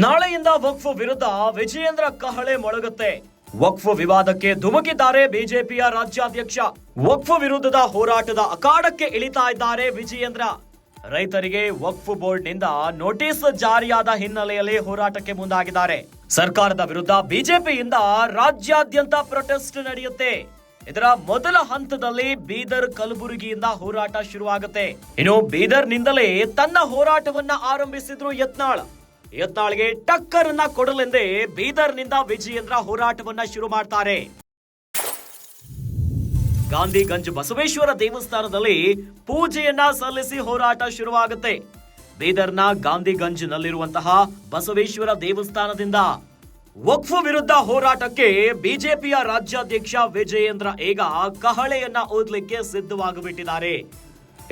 ನಾಳೆಯಿಂದ ವಕ್ಫ್ ವಿರುದ್ಧ ವಿಜಯೇಂದ್ರ ಕಹಳೆ ಮೊಳಗುತ್ತೆ. ವಕ್ಫ್ ವಿವಾದಕ್ಕೆ ಧುಮುಕಿದ್ದಾರೆ ಬಿಜೆಪಿಯ ರಾಜ್ಯಾಧ್ಯಕ್ಷ. ವಕ್ಫ್ ವಿರುದ್ಧದ ಹೋರಾಟದ ಅಖಾಡಕ್ಕೆ ಇಳಿತಾ ಇದ್ದಾರೆ ವಿಜಯೇಂದ್ರ. ರೈತರಿಗೆ ವಕ್ಫ್ ಬೋರ್ಡ್ ನಿಂದ ನೋಟಿಸ್ ಜಾರಿಯಾದ ಹಿನ್ನೆಲೆಯಲ್ಲಿ ಹೋರಾಟಕ್ಕೆ ಮುಂದಾಗಿದ್ದಾರೆ. ಸರ್ಕಾರದ ವಿರುದ್ಧ ಬಿಜೆಪಿಯಿಂದ ರಾಜ್ಯಾದ್ಯಂತ ಪ್ರೊಟೆಸ್ಟ್ ನಡೆಯುತ್ತೆ. ಇದರ ಮೊದಲ ಹಂತದಲ್ಲಿ ಬೀದರ್ ಕಲಬುರಗಿಯಿಂದ ಹೋರಾಟ ಶುರುವಾಗುತ್ತೆ. ಇನ್ನು ಬೀದರ್ನಿಂದಲೇ ತನ್ನ ಹೋರಾಟವನ್ನ ಆರಂಭಿಸಿದ್ರು ಯತ್ನಾಳ್ಗೆ ಟಕ್ಕರ್ ಅನ್ನ ಕೊಡಲೆಂದೇ ಬೀದರ್ನಿಂದ ವಿಜಯೇಂದ್ರ ಹೋರಾಟವನ್ನ ಶುರು ಮಾಡ್ತಾರೆ. ಗಾಂಧಿಗಂಜ್ ಬಸವೇಶ್ವರ ದೇವಸ್ಥಾನದಲ್ಲಿ ಪೂಜೆಯನ್ನ ಸಲ್ಲಿಸಿ ಹೋರಾಟ ಶುರುವಾಗುತ್ತೆ. ಬೀದರ್ನ ಗಾಂಧಿಗಂಜ್ ನಲ್ಲಿರುವಂತಹ ಬಸವೇಶ್ವರ ದೇವಸ್ಥಾನದಿಂದ ವಕ್ಫ್ ವಿರುದ್ಧ ಹೋರಾಟಕ್ಕೆ ಬಿಜೆಪಿಯ ರಾಜ್ಯಾಧ್ಯಕ್ಷ ವಿಜಯೇಂದ್ರ ಈಗ ಕಹಳೆಯನ್ನ ಓದಲಿಕ್ಕೆ ಸಿದ್ಧವಾಗಿಬಿಟ್ಟಿದ್ದಾರೆ.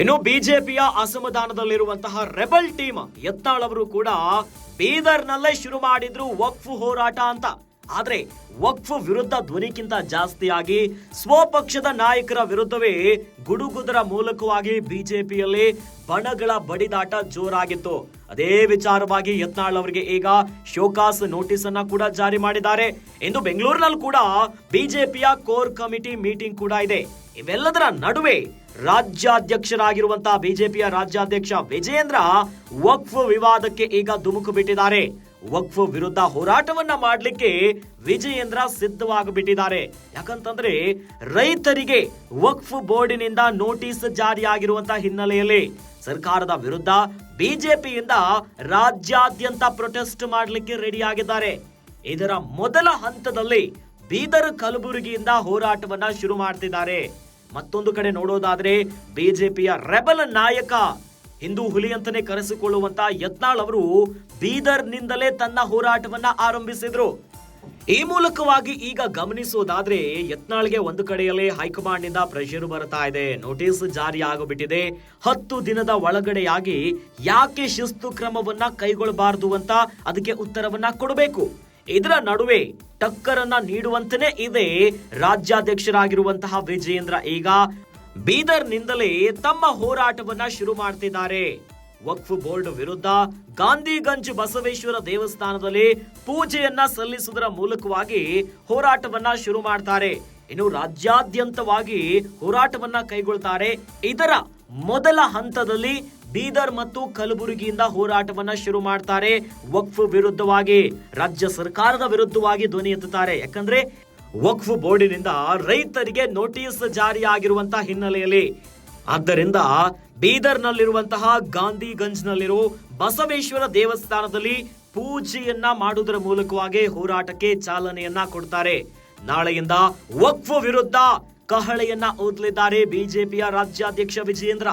ಇನ್ನು ಬಿಜೆಪಿಯ ಅಸಮಾಧಾನದಲ್ಲಿರುವಂತಹ ರೆಬಲ್ ಟೀಮ್ ಯತ್ನಾಳ್ ಅವರು ಕೂಡ ಬೀದರ್ನಲ್ಲೇ ಶುರು ಮಾಡಿದ್ರು ವಕ್ಫ್ ಹೋರಾಟ ಅಂತ. ಆದ್ರೆ ವಕ್ಫ್ ವಿರುದ್ಧ ಧ್ವನಿಗಿಂತ ಜಾಸ್ತಿಯಾಗಿ ಸ್ವಪಕ್ಷದ ನಾಯಕರ ವಿರುದ್ಧವೇ ಗುಡುಗುದರ ಮೂಲಕವಾಗಿ ಬಿಜೆಪಿಯಲ್ಲಿ ಬಣಗಳ ಬಡಿದಾಟ ಜೋರಾಗಿತ್ತು. ಅದೇ ವಿಚಾರವಾಗಿ ಯತ್ನಾಳ್ ಅವರಿಗೆ ಈಗ ಶೋಕಾಸ್ ನೋಟಿಸ್ ಅನ್ನ ಕೂಡ ಜಾರಿ ಮಾಡಿದ್ದಾರೆ. ಇಂದು ಬೆಂಗಳೂರಿನಲ್ಲಿ ಕೂಡ ಬಿಜೆಪಿಯ ಕೋರ್ ಕಮಿಟಿ ಮೀಟಿಂಗ್ ಕೂಡ ಇದೆ. ಇವೆಲ್ಲದರ ನಡುವೆ ರಾಜ್ಯಾಧ್ಯಕ್ಷರಾಗಿರುವಂತಹ ಬಿಜೆಪಿಯ ರಾಜ್ಯಾಧ್ಯಕ್ಷ ವಿಜಯೇಂದ್ರ ವಕ್ಫ್ ವಿವಾದಕ್ಕೆ ಈಗ ಧುಮುಕು ಬಿಟ್ಟಿದ್ದಾರೆ. ವಕ್ಫ್ ವಿರುದ್ಧ ಹೋರಾಟವನ್ನ ಮಾಡಲಿಕ್ಕೆ ವಿಜಯೇಂದ್ರ ಸಿದ್ಧವಾಗಿಬಿಟ್ಟಿದ್ದಾರೆ. ಯಾಕಂತಂದ್ರೆ ರೈತರಿಗೆ ವಕ್ಫ್ ಬೋರ್ಡಿನಿಂದ ನೋಟಿಸ್ ಜಾರಿಯಾಗಿರುವಂತಹ ಹಿನ್ನೆಲೆಯಲ್ಲಿ ಸರ್ಕಾರದ ವಿರುದ್ಧ ಬಿಜೆಪಿಯಿಂದ ರಾಜ್ಯಾದ್ಯಂತ ಪ್ರೊಟೆಸ್ಟ್ ಮಾಡಲಿಕ್ಕೆ ರೆಡಿ ಆಗಿದ್ದಾರೆ. ಇದರ ಮೊದಲ ಹಂತದಲ್ಲಿ ಬೀದರ್ ಕಲಬುರಗಿಯಿಂದ ಹೋರಾಟವನ್ನ ಶುರು ಮಾಡ್ತಿದ್ದಾರೆ. ಮತ್ತೊಂದು ಕಡೆ ನೋಡೋದಾದ್ರೆ ಬಿಜೆಪಿಯ ರೆಬಲ್ ನಾಯಕ ಹಿಂದೂ ಹುಲಿ ಅಂತಾನೆ ಕರೆಸಿಕೊಳ್ಳುವಂತ ಯತ್ನಾಳ್ ಅವರು ಬೀದರ್ನಿಂದಲೇ ತನ್ನ ಹೋರಾಟವನ್ನ ಆರಂಭಿಸಿದ್ರು. ಈ ಮೂಲಕವಾಗಿ ಈಗ ಗಮನಿಸೋದಾದ್ರೆ ಯತ್ನಾಳ್ಗೆ ಒಂದು ಕಡೆಯಲ್ಲಿ ಹೈಕಮಾಂಡ್ ನಿಂದ ಪ್ರೆಷರ್ ಬರ್ತಾ ಇದೆ. ನೋಟಿಸ್ ಜಾರಿ ಆಗಿಬಿಟ್ಟಿದೆ. 10 ದಿನದ ಒಳಗಡೆಯಾಗಿ ಯಾಕೆ ಶಿಸ್ತು ಕ್ರಮವನ್ನ ಕೈಗೊಳ್ಳಬಾರದು ಅಂತ ಅದಕ್ಕೆ ಉತ್ತರವನ್ನ ಕೊಡಬೇಕು. ಇದರ ನಡುವೆ ಟಕ್ಕರನ್ನ ನೀಡುವಂತನೇ ಇದೆ ರಾಜ್ಯಾಧ್ಯಕ್ಷರಾಗಿರುವಂತಹ ವಿಜಯೇಂದ್ರ ಈಗ ಬೀದರ್ನಿಂದಲೇ ತಮ್ಮ ಹೋರಾಟವನ್ನ ಶುರು ಮಾಡ್ತಿದ್ದಾರೆ. ವಕ್ಫ್ ಬೋರ್ಡ್ ವಿರುದ್ಧ ಗಾಂಧಿಗಂಜ್ ಬಸವೇಶ್ವರ ದೇವಸ್ಥಾನದಲ್ಲಿ ಪೂಜೆಯನ್ನ ಸಲ್ಲಿಸುವುದರ ಮೂಲಕವಾಗಿ ಹೋರಾಟವನ್ನ ಶುರು ಮಾಡ್ತಾರೆ. ಇನ್ನು ರಾಜ್ಯಾದ್ಯಂತವಾಗಿ ಹೋರಾಟವನ್ನ ಕೈಗೊಳ್ತಾರೆ. ಇದರ ಮೊದಲ ಹಂತದಲ್ಲಿ ಬೀದರ್ ಮತ್ತು ಕಲಬುರಗಿಯಿಂದ ಹೋರಾಟವನ್ನ ಶುರು ಮಾಡ್ತಾರೆ. ವಕ್ಫ್ ವಿರುದ್ಧವಾಗಿ ರಾಜ್ಯ ಸರ್ಕಾರದ ವಿರುದ್ಧವಾಗಿ ಧ್ವನಿ ಎತ್ತುತ್ತಾರೆ. ಯಾಕಂದ್ರೆ ವಕ್ಫ್ ಬೋರ್ಡಿನಿಂದ ರೈತರಿಗೆ ನೋಟಿಸ್ ಜಾರಿಯಾಗಿರುವಂತಹ ಹಿನ್ನೆಲೆಯಲ್ಲಿ ಆದ್ದರಿಂದ ಬೀದರ್ನಲ್ಲಿರುವಂತಹ ಗಾಂಧಿಗಂಜ್ನಲ್ಲಿರೋ ಬಸವೇಶ್ವರ ದೇವಸ್ಥಾನದಲ್ಲಿ ಪೂಜೆಯನ್ನ ಮಾಡುವುದರ ಮೂಲಕವಾಗಿ ಹೋರಾಟಕ್ಕೆ ಚಾಲನೆಯನ್ನ ಕೊಡ್ತಾರೆ. ನಾಳೆಯಿಂದ ವಕ್ಫ್ ವಿರುದ್ಧ ಕಹಳೆಯನ್ನ ಓದಲಿದ್ದಾರೆ ಬಿಜೆಪಿಯ ರಾಜ್ಯಾಧ್ಯಕ್ಷ ವಿಜಯೇಂದ್ರ.